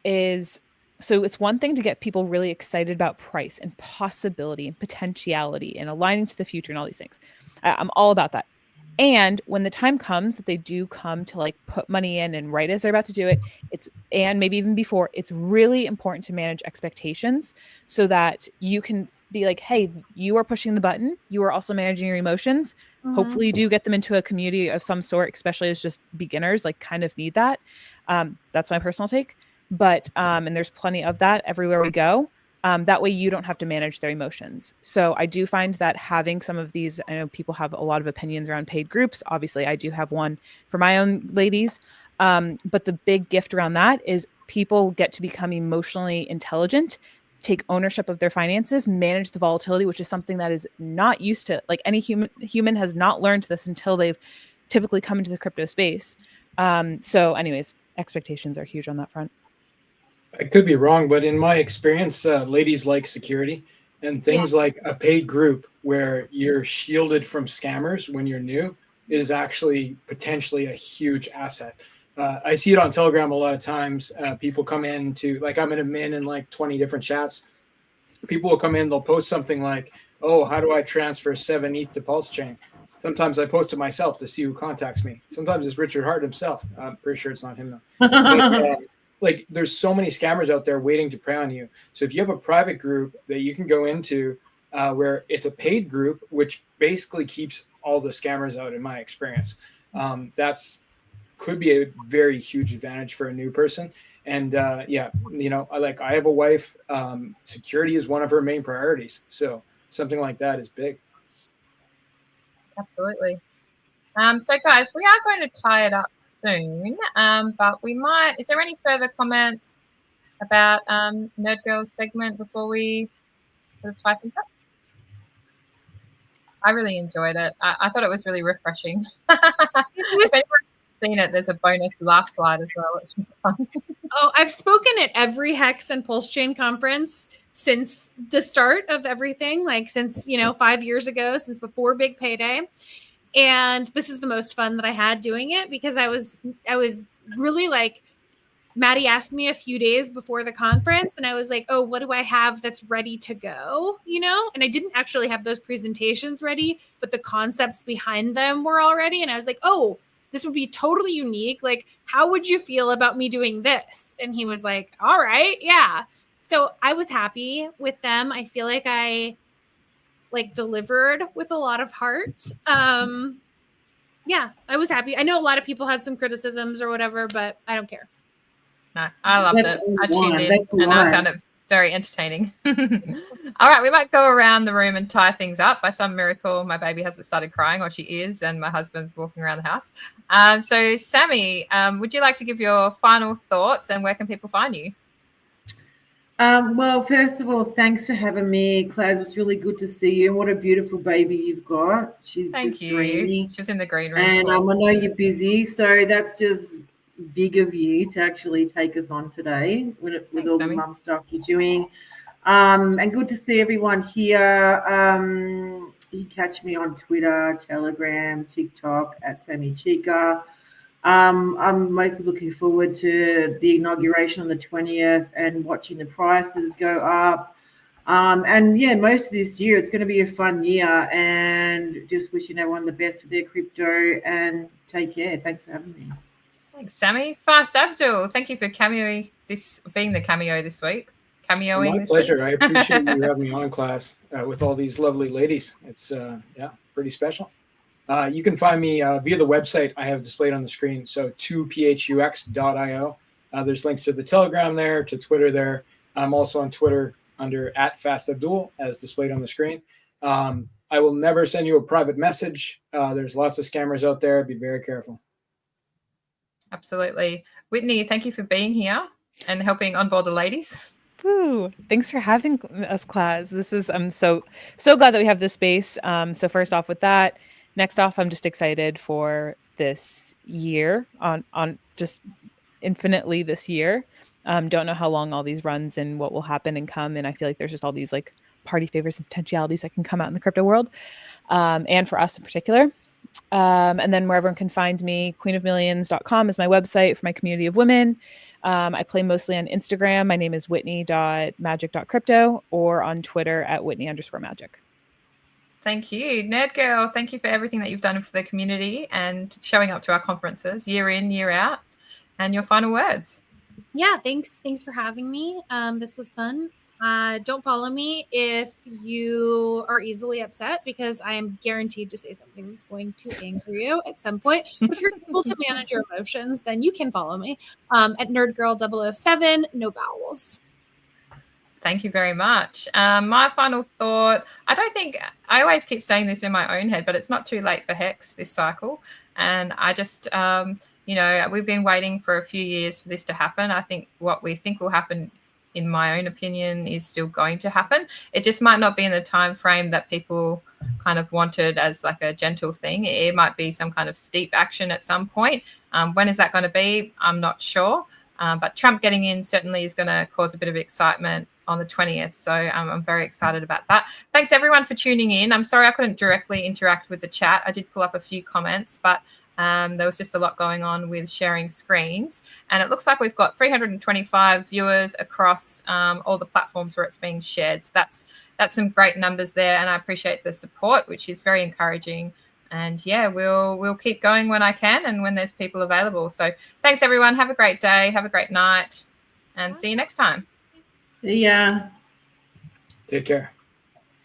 is, so it's one thing to get people really excited about price and possibility and potentiality and aligning to the future and all these things. I'm all about that. And when the time comes that they do come to like put money in, and right as they're about to do it, and maybe even before, it's really important to manage expectations so that you can be like, hey, you are pushing the button. You are also managing your emotions. Hopefully you do get them into a community of some sort, especially as just beginners, like kind of need that. That's my personal take. But, and there's plenty of that everywhere we go. That way you don't have to manage their emotions. So I do find that having some of these, I know people have a lot of opinions around paid groups. Obviously I do have one for my own ladies. But the big gift around that is people get to become emotionally intelligent, take ownership of their finances, manage the volatility, which is something that is not used to, like any human has not learned this until they've typically come into the crypto space. So anyways, expectations are huge on that front. I could be wrong, but in my experience, ladies like security, and things like a paid group where you're shielded from scammers when you're new is actually potentially a huge asset. I see it on Telegram a lot of times. People come in to, like, I'm in a min in like 20 different chats. People will come in, they'll post something like, oh, how do I transfer 7 ETH to PulseChain? Sometimes I post it myself to see who contacts me. Sometimes it's Richard Hart himself. I'm pretty sure it's not him though. But, like, there's so many scammers out there waiting to prey on you. So if you have a private group that you can go into where it's a paid group, which basically keeps all the scammers out in my experience, that's could be a very huge advantage for a new person. And yeah, you know, I have a wife, security is one of her main priorities. So something like that is big. Absolutely. So guys, we are going to tie it up soon, but we might, is there any further comments about Nerd Girls segment before we sort of tie things up? I really enjoyed it. I thought it was really refreshing. If anyone's seen it, there's a bonus last slide as well, which is fun. Oh, I've spoken at every Hex and PulseChain conference since the start of everything, like since, 5 years ago, since before Big Payday. And this is the most fun that I had doing it, because I was really like, Maddie asked me a few days before the conference, and I was like, oh, what do I have that's ready to go? And I didn't actually have those presentations ready, but the concepts behind them were all ready. And I was like, oh, this would be totally unique. Like, how would you feel about me doing this? And he was like, all right, yeah. So I was happy with them. I feel like I delivered with a lot of heart. Yeah, I was happy. I know a lot of people had some criticisms or whatever, but I don't care. No, I loved it. I tuned in and I found it very entertaining. All right, we might go around the room and tie things up. By some miracle, my baby hasn't started crying, or she is, and my husband's walking around the house. So Sammy, would you like to give your final thoughts, and where can people find you? Well, first of all, thanks for having me, Claire. It was really good to see you. What a beautiful baby you've got. She's Thank just you. dreamy. She's in the green room. And I know you're busy, so that's just big of you to actually take us on today with all the mum stuff you're doing. And good to see everyone here. You catch me on Twitter, Telegram, TikTok at Sammy Chica. I'm mostly looking forward to the inauguration on the 20th and watching the prices go up. And yeah, most of this year, it's going to be a fun year, and just wishing everyone the best with their crypto, and take care. Thanks for having me. Thanks, Sammy. Fast Abdul, thank you for being the cameo this week. Cameoing. My pleasure. I appreciate you having me on, class, with all these lovely ladies. It's pretty special. You can find me via the website I have displayed on the screen, so 2phux.io. There's links to the Telegram there, to Twitter there. I'm also on Twitter under @FastAbdul, as displayed on the screen. I will never send you a private message. There's lots of scammers out there. Be very careful. Absolutely. Whitney, thank you for being here and helping onboard the ladies. Ooh, thanks for having us, class. I'm so glad that we have this space. So first off with that, next off, I'm just excited for this year on just infinitely this year. Don't know how long all these runs and what will happen and come. And I feel like there's just all these like party favors and potentialities that can come out in the crypto world, and for us in particular. And then where everyone can find me, queenofmillions.com is my website for my community of women. I play mostly on Instagram. My name is whitney.magic.crypto, or on Twitter at whitney_magic. Thank you. Nerd Girl, thank you for everything that you've done for the community and showing up to our conferences year in, year out. And your final words. Yeah, thanks for having me. This was fun. Don't follow me if you are easily upset, because I am guaranteed to say something that's going to anger you at some point. But if you're able to manage your emotions, then you can follow me at nerdgirl007, no vowels. Thank you very much. My final thought, I always keep saying this in my own head, but it's not too late for Hex this cycle. And I just, we've been waiting for a few years for this to happen. I think what we think will happen, in my own opinion, is still going to happen. It just might not be in the time frame that people kind of wanted as like a gentle thing. It might be some kind of steep action at some point. When is that going to be? I'm not sure. But Trump getting in certainly is going to cause a bit of excitement on the 20th. So I'm very excited about that. Thanks everyone for tuning in. I'm sorry I couldn't directly interact with the chat. I did pull up a few comments, but there was just a lot going on with sharing screens. And it looks like we've got 325 viewers across all the platforms where it's being shared. So that's some great numbers there. And I appreciate the support, which is very encouraging. And yeah, we'll keep going when I can and when there's people available. So thanks everyone. Have a great day. Have a great night. And see you next time. See ya. Take care.